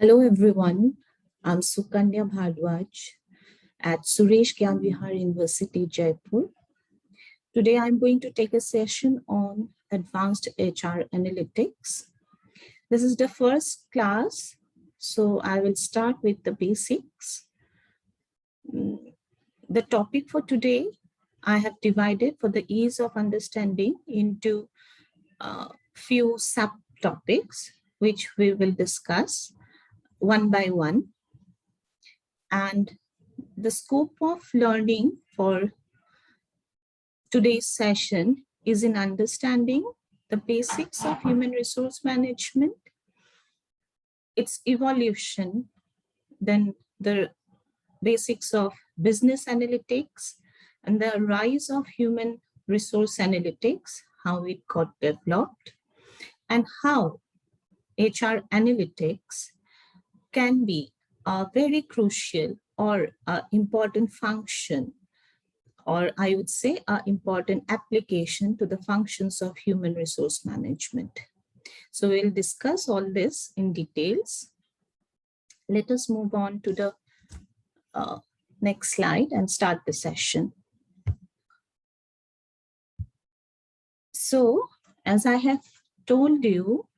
Hello everyone, I'm Sukanya Bhardwaj at Suresh Gyan Vihar University, Jaipur. Today I'm going to take a session on advanced HR analytics. This is the first class, so I will start with the basics. The topic for today, I have divided for the ease of understanding into a few subtopics, which we will discuss one by one. And the scope of learning for today's session is in understanding the basics of human resource management, its evolution, then the basics of business analytics, and the rise of human resource analytics, how it got developed, and how HR analytics can be a very crucial or important function, or I would say an important application to the functions of human resource management. So we'll discuss all this in details. Let us move on to the next slide and start the session. So, as I have told you,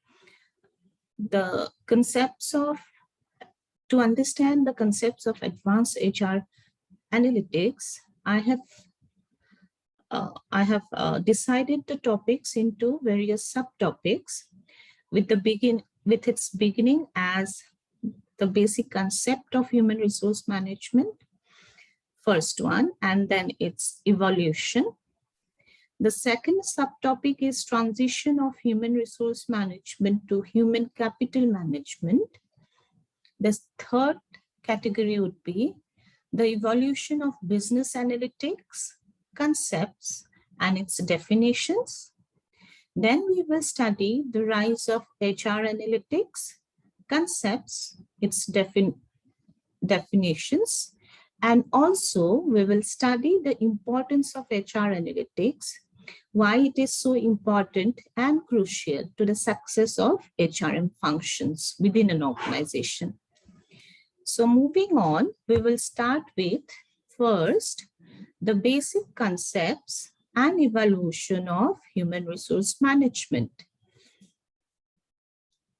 to understand the concepts of advanced HR analytics, I have decided the topics into various subtopics with its beginning as the basic concept of human resource management, first one, and then its evolution. The second subtopic is transition of human resource management to human capital management. The third category would be the evolution of business analytics, concepts, and its definitions. Then we will study the rise of HR analytics, concepts, its definitions, and also we will study the importance of HR analytics, why it is so important and crucial to the success of HRM functions within an organization. So moving on, we will start with first the basic concepts and evolution of human resource management.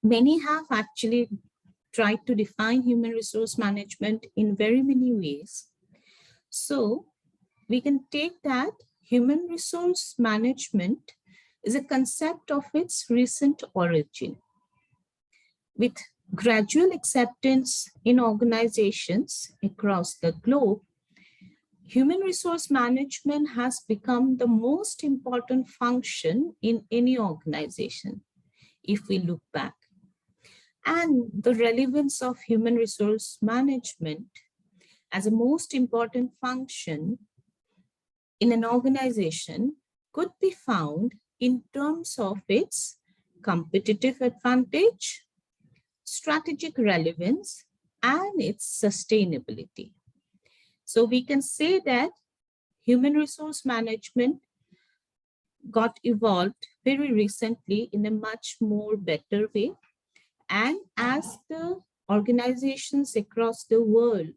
Many have actually tried to define human resource management in very many ways. So we can take that human resource management is a concept of its recent origin. With gradual acceptance in organizations across the globe, human resource management has become the most important function in any organization, if we look back. And the relevance of human resource management as a most important function in an organization could be found in terms of its competitive advantage, strategic relevance, and its sustainability. So we can say that human resource management got evolved very recently in a much more better way. And as the organizations across the world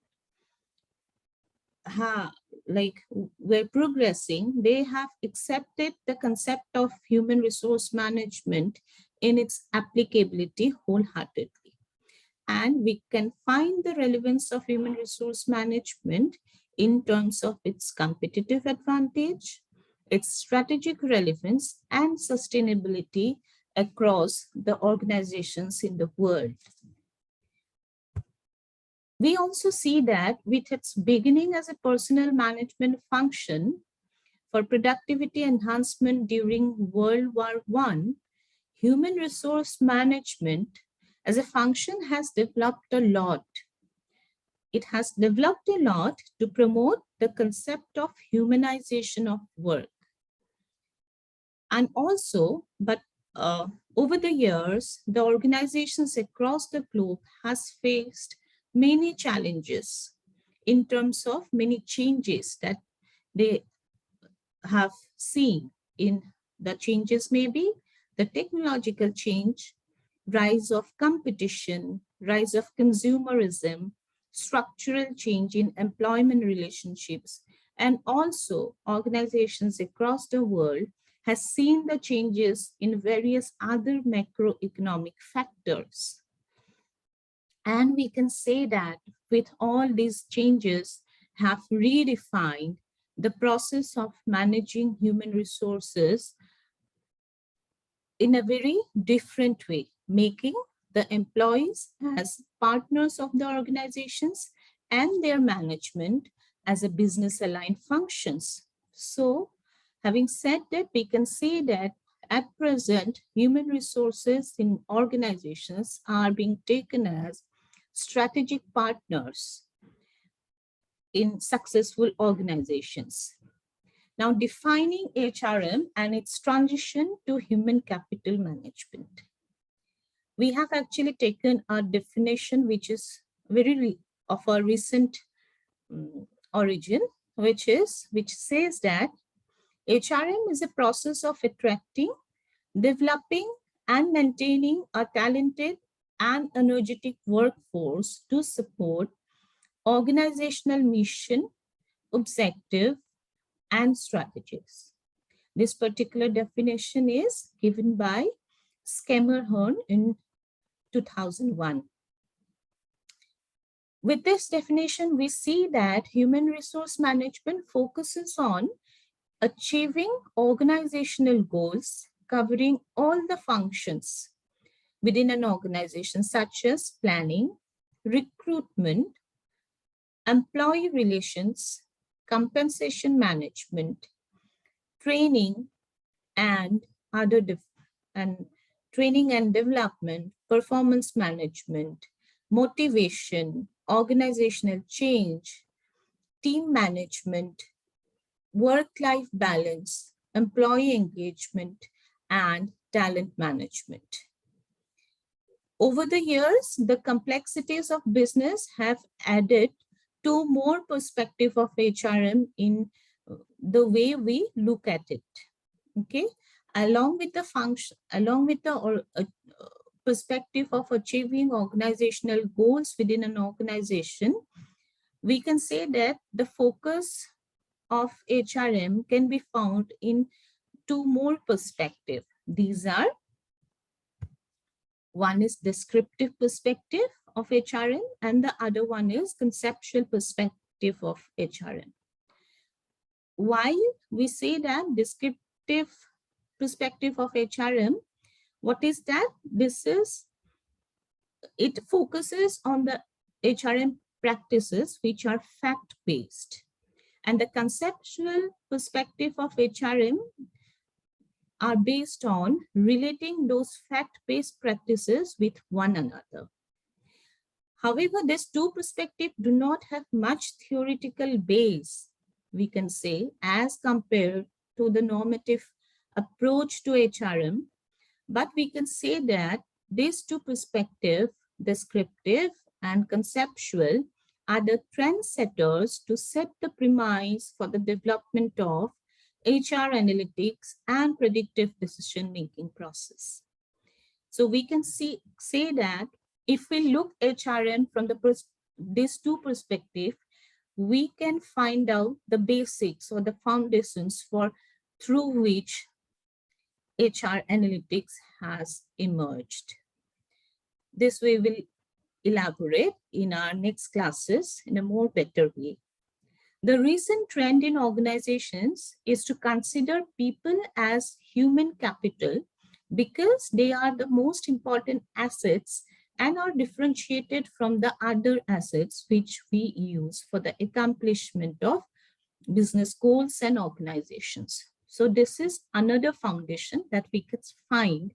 were progressing, they have accepted the concept of human resource management in its applicability wholeheartedly. And we can find the relevance of human resource management in terms of its competitive advantage, its strategic relevance, and sustainability across the organizations in the world. We also see that with its beginning as a personnel management function for productivity enhancement during World War I, human resource management as a function has developed a lot. It has developed a lot to promote the concept of humanization of work. And also, over the years, the organizations across the globe has faced many challenges in terms of many changes that they have seen. In the changes maybe the technological change, rise of competition, rise of consumerism, structural change in employment relationships, and also organizations across the world has seen the changes in various other macroeconomic factors. And we can say that with all these changes have redefined the process of managing human resources in a very different way, making the employees as partners of the organizations and their management as a business aligned functions. So, having said that, we can say that at present, human resources in organizations are being taken as strategic partners in successful organizations. Now, defining HRM and its transition to human capital management. We have actually taken a definition which is of a recent origin, which says that HRM is a process of attracting, developing, and maintaining a talented and energetic workforce to support organizational mission, objective, and strategies. This particular definition is given by Scammerdhorn in 2001. With this definition, we see that human resource management focuses on achieving organizational goals covering all the functions within an organization, such as planning, recruitment, employee relations, compensation management, training, and training and development, performance management, motivation, organizational change, team management, work-life balance, employee engagement, and talent management. Over the years, the complexities of business have added to more perspective of HRM in the way we look at it. Okay, along with the perspective of achieving organizational goals within an organization, we can say that the focus of HRM can be found in two more perspectives. These are, one is descriptive perspective of HRM and the other one is conceptual perspective of HRM. Why we say that descriptive perspective of HRM, what is that? It focuses on the HRM practices which are fact-based. And the conceptual perspective of HRM are based on relating those fact-based practices with one another. However, these two perspectives do not have much theoretical base, we can say, as compared to the normative approach to HRM. But we can say that these two perspectives, descriptive and conceptual, are the trendsetters to set the premise for the development of HR analytics and predictive decision-making process. So we can say that if we look HRM from these two perspectives, we can find out the basics or the foundations through which HR analytics has emerged. This we will elaborate in our next classes in a more better way. The recent trend in organizations is to consider people as human capital because they are the most important assets and are differentiated from the other assets which we use for the accomplishment of business goals and organizations. So this is another foundation that we could find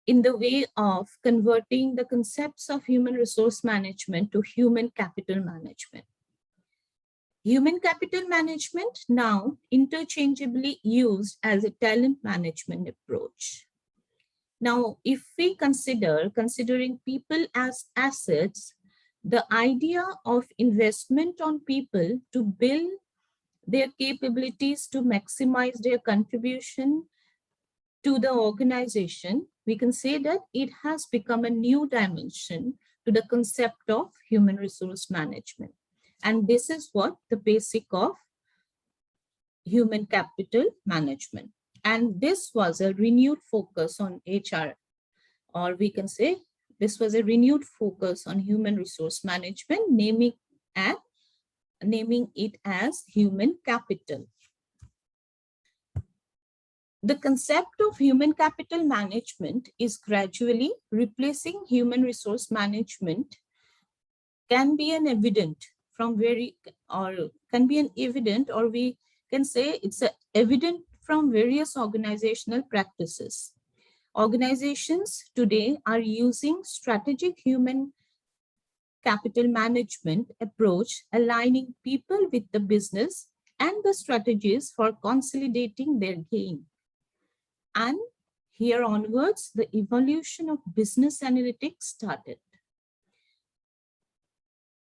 in the way of converting the concepts of human resource management to human capital management. Human capital management now interchangeably used as a talent management approach. Now, if we considering people as assets, the idea of investment on people to build their capabilities to maximize their contribution to the organization we can say that it has become a new dimension to the concept of human resource management. And this is what the basic of human capital management. And this was a renewed focus on HR, or we can say this was a renewed focus on human resource management, naming it as human capital. The concept of human capital management is gradually replacing human resource management can be an evident from very, or can be an evident, or we can say it's a evident from various organizational practices. Organizations today are using strategic human capital management approach, aligning people with the business and the strategies for consolidating their gain. And here onwards, the evolution of business analytics started.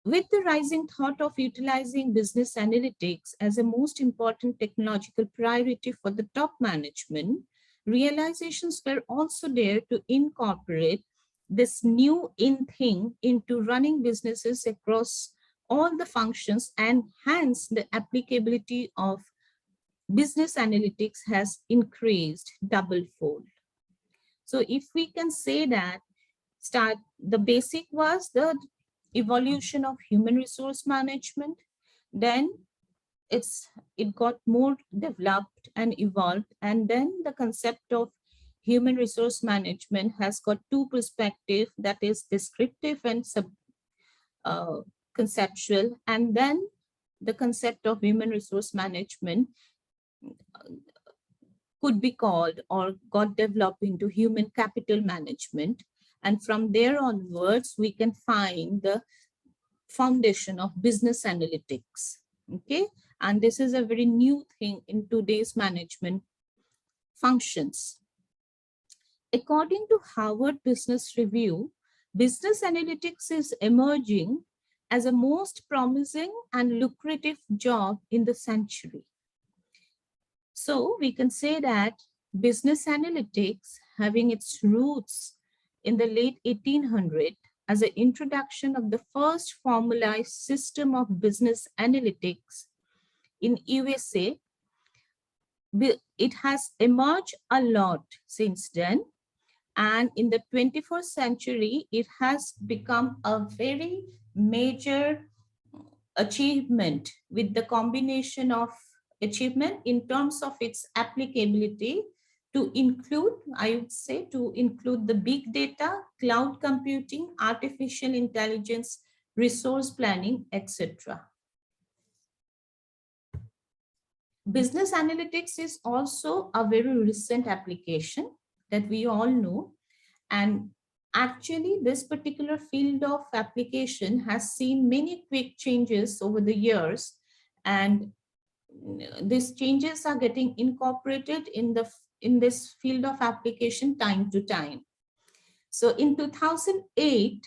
With the rising thought of utilizing business analytics as a most important technological priority for the top management, realizations were also there to incorporate this new in thing into running businesses across all the functions, and hence the applicability of business analytics has increased double-fold. So if we can say that the basic was the evolution of human resource management, then it got more developed and evolved, and then the concept of human resource management has got two perspectives, that is descriptive and conceptual, and then the concept of human resource management could be called or got developed into human capital management. And from there onwards, we can find the foundation of business analytics. Okay, and this is a very new thing in today's management functions. According to Harvard Business Review, business analytics is emerging as a most promising and lucrative job in the century. So we can say that business analytics, having its roots in the late 1800s as an introduction of the first formalized system of business analytics in USA, it has emerged a lot since then. And in the 21st century, it has become a very major achievement, with the combination of achievement in terms of its applicability to include, I would say, to include the big data, cloud computing, artificial intelligence, resource planning, etc. Business analytics is also a very recent application that we all know. And actually, this particular field of application has seen many quick changes over the years, and these changes are getting incorporated in this field of application time to time. So in 2008,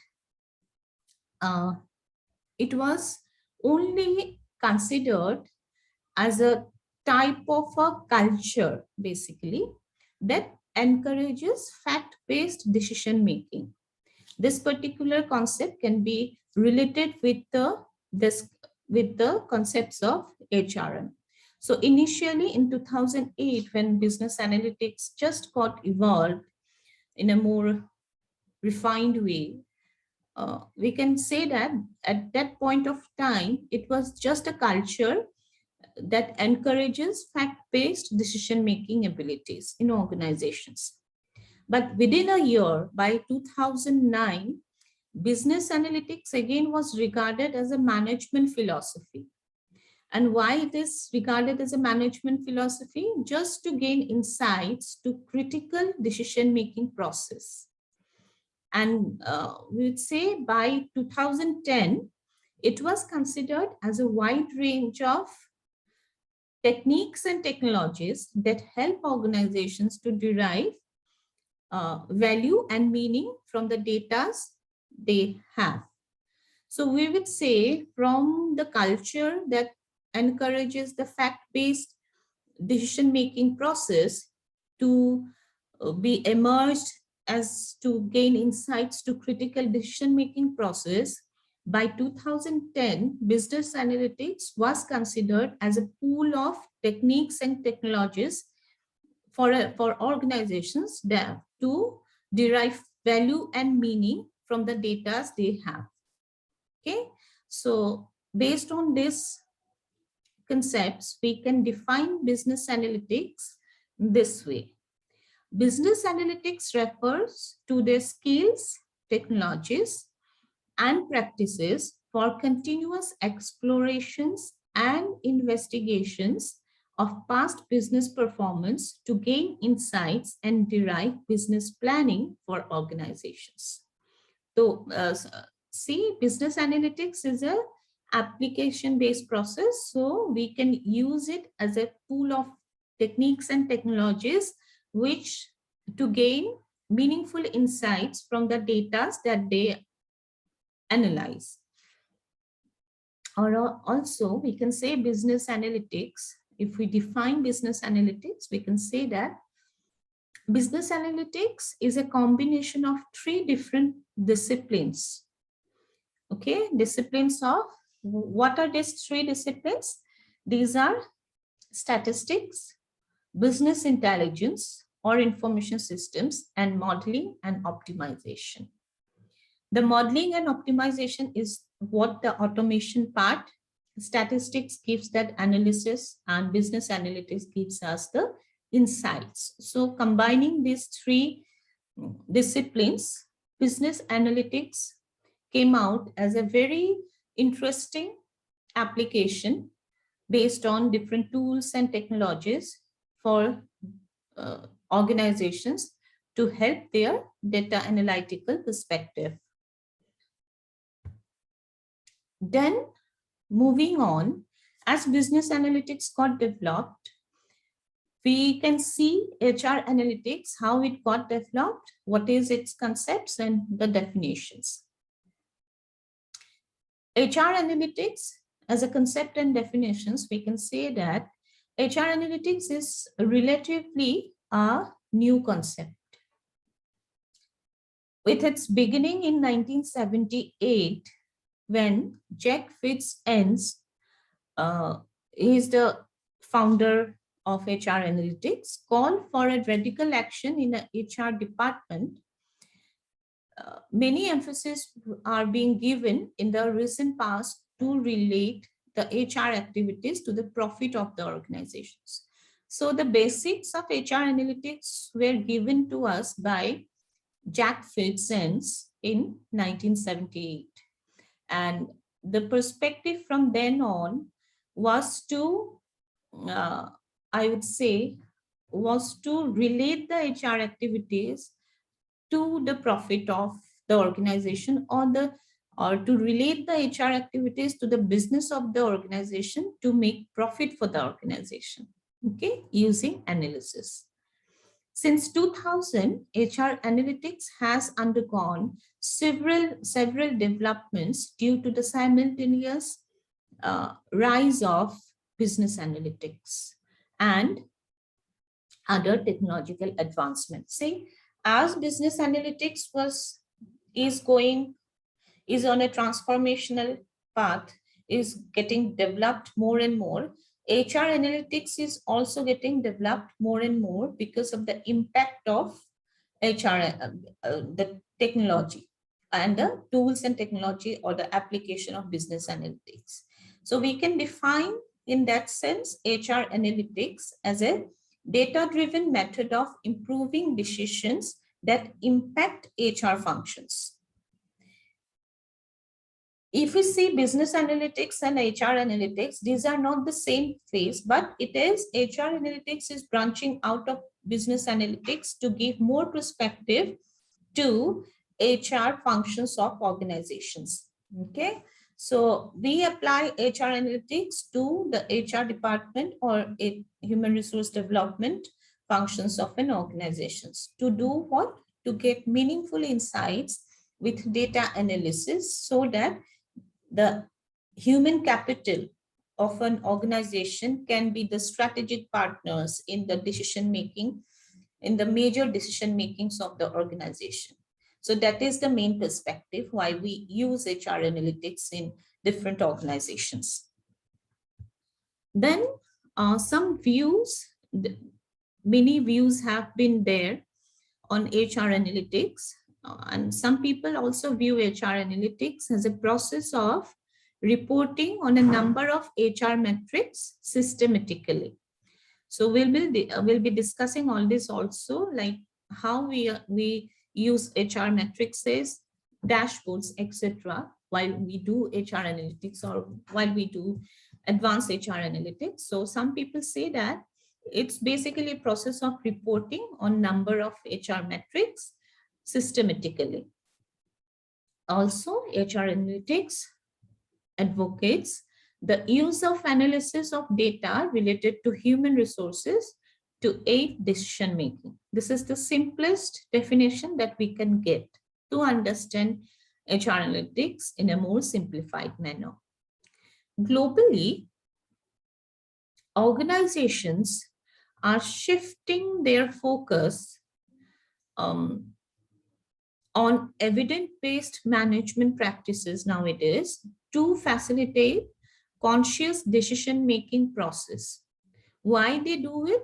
it was only considered as a type of a culture, basically, that encourages fact-based decision making. This particular concept can be related with the concepts of HRM. So initially in 2008, when business analytics just got evolved in a more refined way, we can say that at that point of time, it was just a culture that encourages fact-based decision-making abilities in organizations. But within a year, by 2009, business analytics again was regarded as a management philosophy. And why it is regarded as a management philosophy? Just to gain insights to critical decision-making process. And we would say by 2010, it was considered as a wide range of techniques and technologies that help organizations to derive value and meaning from the data they have. So we would say from the culture that encourages the fact-based decision-making process to be emerged as to gain insights to critical decision-making process, by 2010, business analytics was considered as a pool of techniques and technologies for organizations that to derive value and meaning from the data they have. Okay, so based on this concepts, we can define business analytics this way. Business analytics refers to the skills, technologies, and practices for continuous explorations and investigations of past business performance to gain insights and derive business planning for organizations. So, see, business analytics is a application-based process, so we can use it as a pool of techniques and technologies which to gain meaningful insights from the data that they analyze. Or also we can say business analytics. If we define business analytics, we can say that business analytics is a combination of three different disciplines. Okay, disciplines of, what are these three disciplines? These are statistics, business intelligence or information systems, and modeling and optimization. The modeling and optimization is what the automation part. Statistics gives that analysis, and business analytics gives us the insights. So combining these three disciplines, business analytics came out as a very interesting application based on different tools and technologies for organizations to help their data analytical perspective. Then moving on, as business analytics got developed, we can see HR analytics, how it got developed, what is its concepts and the definitions. HR analytics as a concept and definitions, we can say that HR analytics is relatively a new concept. With its beginning in 1978, when Jack Fitz-Enns, is the founder of HR analytics, called for a radical action in the HR department. Many emphasis are being given in the recent past to relate the HR activities to the profit of the organizations. So the basics of HR analytics were given to us by Jack Fitz-Enns in 1978. And the perspective from then on was to, I would say, was to relate the HR activities to the profit of the organization, or to relate the HR activities to the business of the organization to make profit for the organization, okay, using analysis. Since 2000, HR analytics has undergone several developments due to the simultaneous rise of business analytics and other technological advancements. See, as business analytics is on a transformational path, is getting developed more and more, HR analytics is also getting developed more and more because of the impact of HR, the technology and the tools and technology or the application of business analytics. So we can define in that sense HR analytics as a data-driven method of improving decisions that impact HR functions. If we see business analytics and HR analytics, these are not the same phase, but it is HR analytics is branching out of business analytics to give more perspective to HR functions of organizations. Okay, so we apply HR analytics to the HR department or human resource development functions of an organization. To do what? To get meaningful insights with data analysis so that the human capital of an organization can be the strategic partners in the decision making in the major decision makings of the organization. So that is the main perspective why we use HR analytics in different organizations. Then some views, many views have been there on HR analytics. And some people also view HR analytics as a process of reporting on a number of HR metrics systematically. So we'll be discussing all this also, like how we use HR metrics, dashboards, etc. while we do HR analytics or while we do advanced HR analytics. So some people say that it's basically a process of reporting on number of HR metrics systematically. Also, HR analytics advocates the use of analysis of data related to human resources to aid decision making. This is the simplest definition that we can get to understand HR analytics in a more simplified manner. Globally, organizations are shifting their focus on evidence-based management practices nowadays to facilitate conscious decision-making process. Why they do it?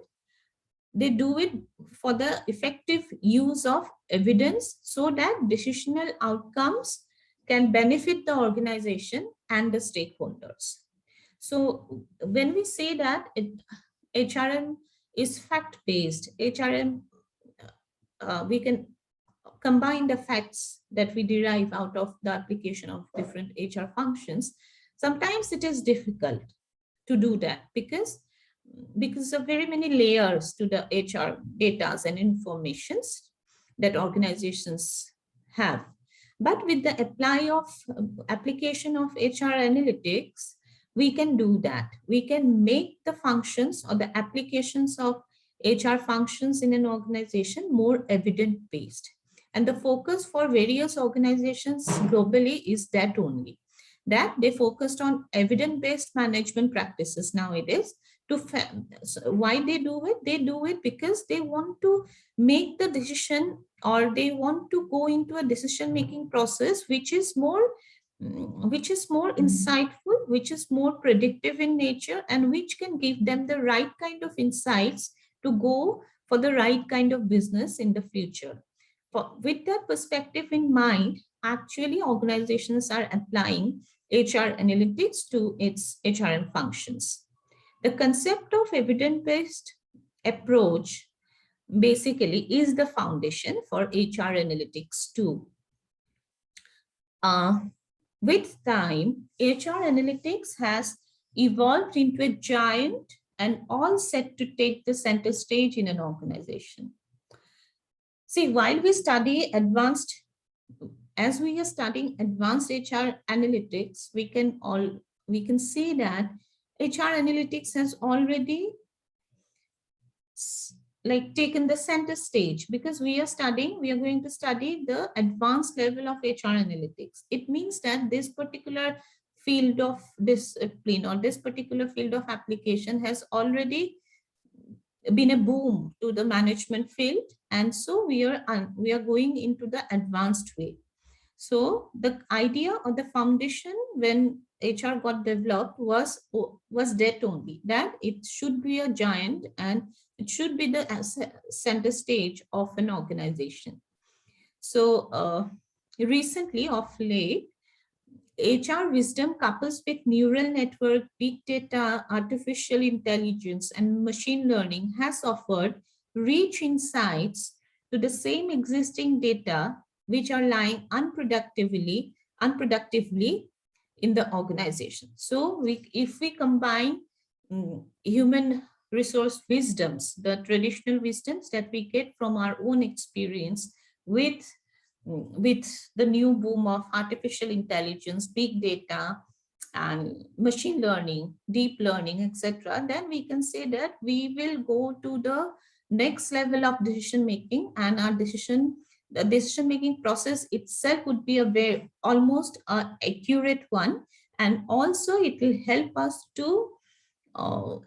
They do it for the effective use of evidence so that decisional outcomes can benefit the organization and the stakeholders. So when we say that HRM is fact-based, HRM, we can combine the facts that we derive out of the application of different HR functions. Sometimes it is difficult to do that because of very many layers to the HR data and informations that organizations have. But with the application of HR analytics, we can do that. We can make the functions or the applications of HR functions in an organization more evidence-based. And the focus for various organizations globally is that only, that they focused on evidence-based management practices nowadays. So why they do it? They do it because they want to make the decision, or they want to go into a decision-making process which is more insightful, which is more predictive in nature, and which can give them the right kind of insights to go for the right kind of business in the future. With that perspective in mind, actually organizations are applying HR analytics to its HRM functions. The concept of evidence-based approach basically is the foundation for HR analytics too. With time, HR analytics has evolved into a giant and all set to take the center stage in an organization. See, while we study as we are studying advanced HR analytics, we can see that HR analytics has already taken the center stage, because we are going to study the advanced level of HR analytics. It means that this particular field of discipline or this particular field of application has already been a boom to the management field, and so we are going into the advanced way. So the idea or the foundation when HR got developed was that only, that it should be a giant and it should be the center stage of an organization. So recently, of late, HR wisdom couples with neural network, big data, artificial intelligence, and machine learning has offered rich insights to the same existing data which are lying unproductively in the organization. So if we combine human resource wisdoms, the traditional wisdoms that we get from our own experience with the new boom of artificial intelligence, big data, and machine learning, deep learning, etc., then we can say that we will go to the next level of decision making, and the decision making process itself would be almost an accurate one, and also it will help us to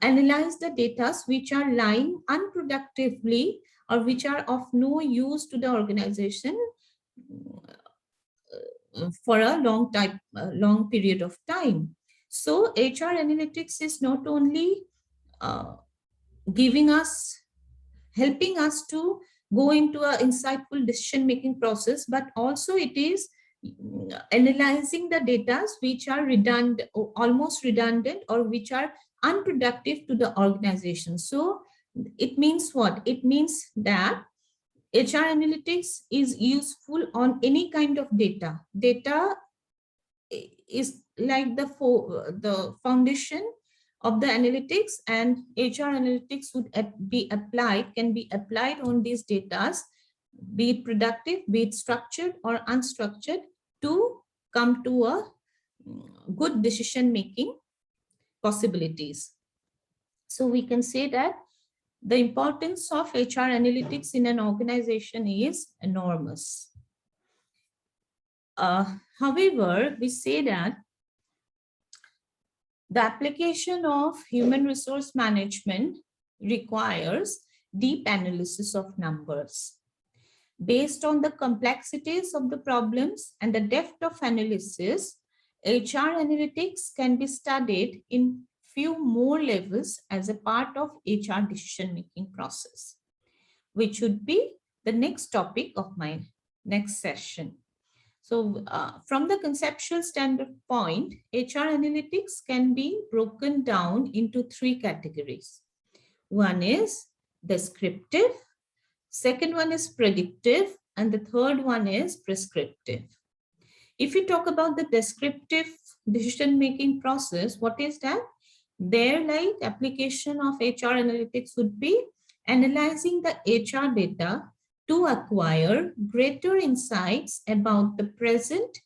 analyze the data which are lying unproductively or which are of no use to the organization for a long period of time. So HR analytics is not only uh, giving us, helping us to go into an insightful decision making process, but also it is analyzing the data which are redundant, or almost redundant, or which are unproductive to the organization. So it means what? It means that HR analytics is useful on any kind of data. Data is like the foundation of the analytics, and HR analytics would be applied, can be applied on these data, be it productive, be it structured or unstructured, to come to a good decision making possibilities. So we can say that the importance of HR analytics in an organization is enormous. However, we say that the application of human resource management requires deep analysis of numbers. Based on the complexities of the problems and the depth of analysis, HR analytics can be studied in few more levels as a part of HR decision-making process, which would be the next topic of my next session. So from the conceptual standpoint, HR analytics can be broken down into three categories. One is descriptive, second one is predictive, and the third one is prescriptive. If you talk about the descriptive decision-making process, what is that? Their like application of HR analytics would be analyzing the HR data to acquire greater insights about the present.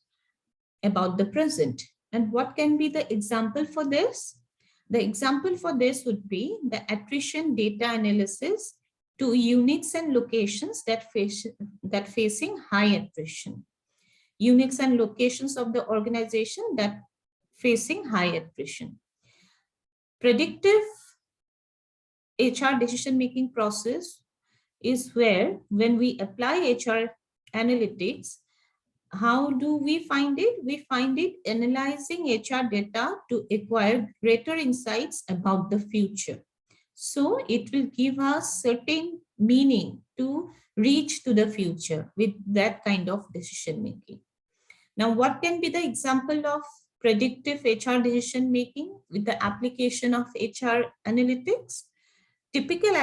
And what can be the example for this? The example for this would be the attrition data analysis to units and locations that facing high attrition. Units and locations of the organization that facing high attrition. Predictive HR decision-making process is where, when we apply HR analytics, how do we find it? We find it analyzing HR data to acquire greater insights about the future. So it will give us certain meaning to reach to the future with that kind of decision making. Now, what can be the example of predictive HR decision making with the application of HR analytics? Typical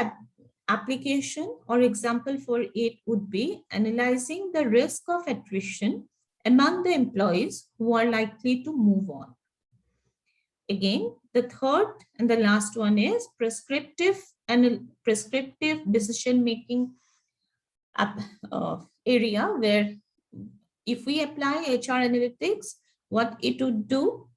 application or example for it would be analyzing the risk of attrition among the employees who are likely to move on. Again, the third and the last one is prescriptive decision making area, where if we apply HR analytics, what it would do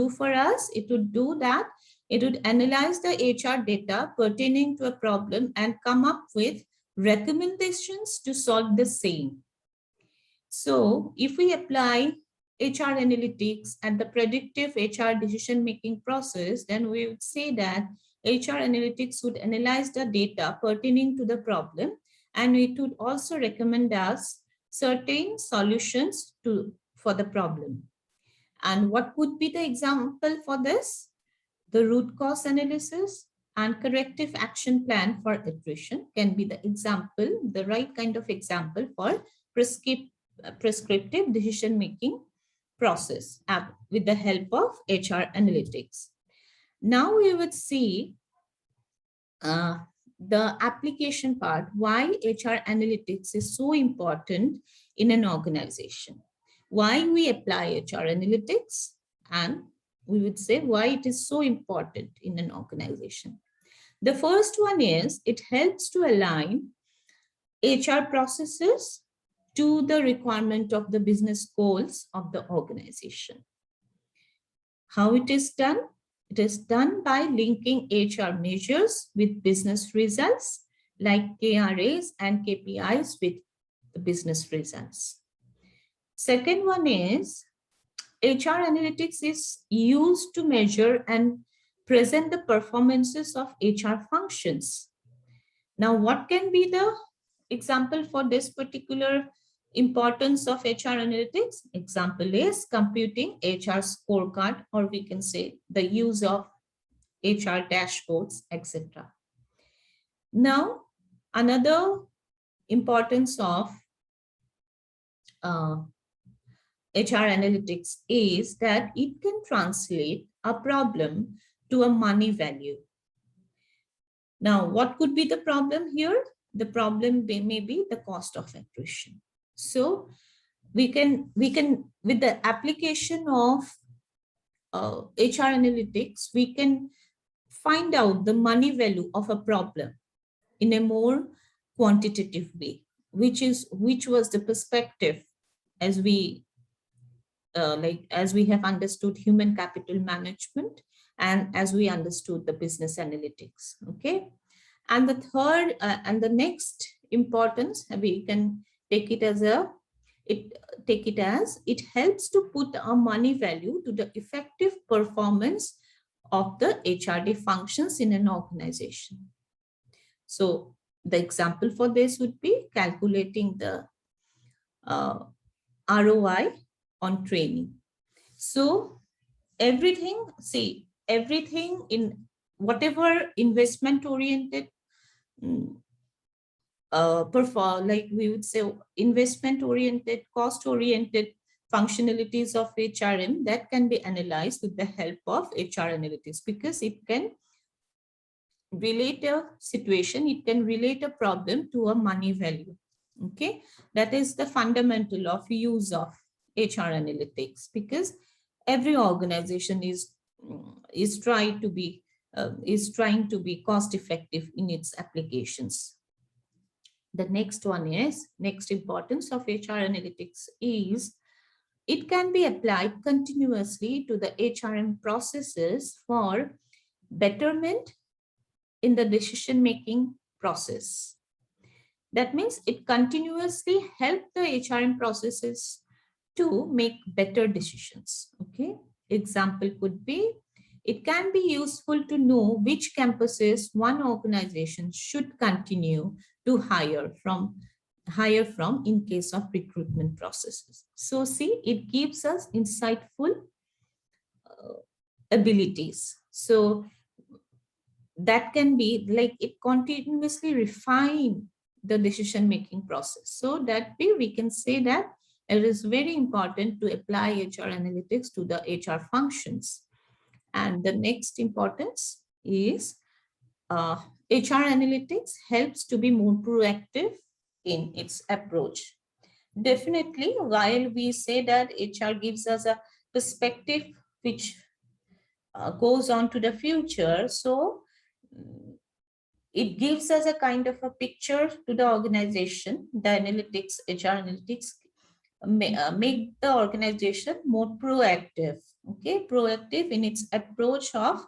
for us, it would do that it would analyze the HR data pertaining to a problem and come up with recommendations to solve the same. So if we apply HR analytics and the predictive HR decision-making process, then we would say that HR analytics would analyze the data pertaining to the problem, and it would also recommend us certain solutions for the problem. And what would be the example for this? The root cause analysis and corrective action plan for attrition can be the example, the right kind of example for prescriptive decision-making process with the help of HR analytics. Now we would see the application part, why HR analytics is so important in an organization, why we apply HR analytics, and we would say why it is so important in an organization. The first one is it helps to align HR processes to the requirement of the business goals of the organization. How it is done? It is done by linking HR measures with business results like KRAs and KPIs with the business results. Second one is HR analytics is used to measure and present the performances of HR functions. Now, what can be the example for this particular importance of HR analytics? Example is computing HR scorecard, or we can say the use of HR dashboards, etc. Now, another importance of HR analytics is that it can translate a problem to a money value. Now, what could be the problem here? The problem may be the cost of attrition. So we can with the application of HR analytics, we can find out the money value of a problem in a more quantitative way, which was the perspective as we as we have understood human capital management and as we understood the business analytics. Okay, and the third and the next importance, we can take it as it helps to put a money value to the effective performance of the HRD functions in an organization. So the example for this would be calculating the ROI on training. So everything in whatever investment oriented perform, like we would say investment oriented, cost oriented functionalities of HRM, that can be analyzed with the help of HR analytics, because it can relate a situation, it can relate a problem to a money value. Okay, that is the fundamental of use of HR analytics, because every organization is trying to be cost effective in its applications. The next one is, next importance of HR analytics is it can be applied continuously to the HRM processes for betterment in the decision-making process. That means it continuously helps the HRM processes to make better decisions. Okay, example could be, it can be useful to know which campuses one organization should continue to hire from in case of recruitment processes. So see, it gives us insightful abilities. So that can be like it continuously refine the decision making process. So that way we can say that it is very important to apply HR analytics to the HR functions. And the next importance is HR analytics helps to be more proactive in its approach. Definitely, while we say that HR gives us a perspective which goes on to the future, so it gives us a kind of a picture to the organization. The analytics, HR analytics, make the organization more proactive. Okay, proactive in its approach of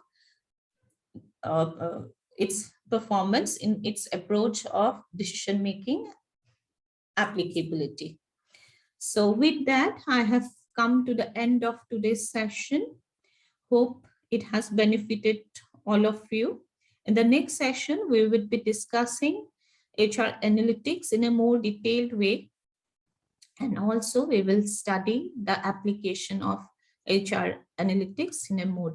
its performance, in its approach of decision making applicability. So with that, I have come to the end of today's session. Hope it has benefited all of you. In the next session, we will be discussing HR analytics in a more detailed way. And also we will study the application of HR analytics in a more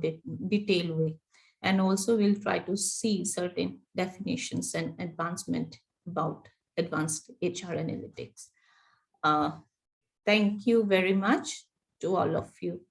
detailed way. And also we'll try to see certain definitions and advancement about advanced HR analytics. Thank you very much to all of you.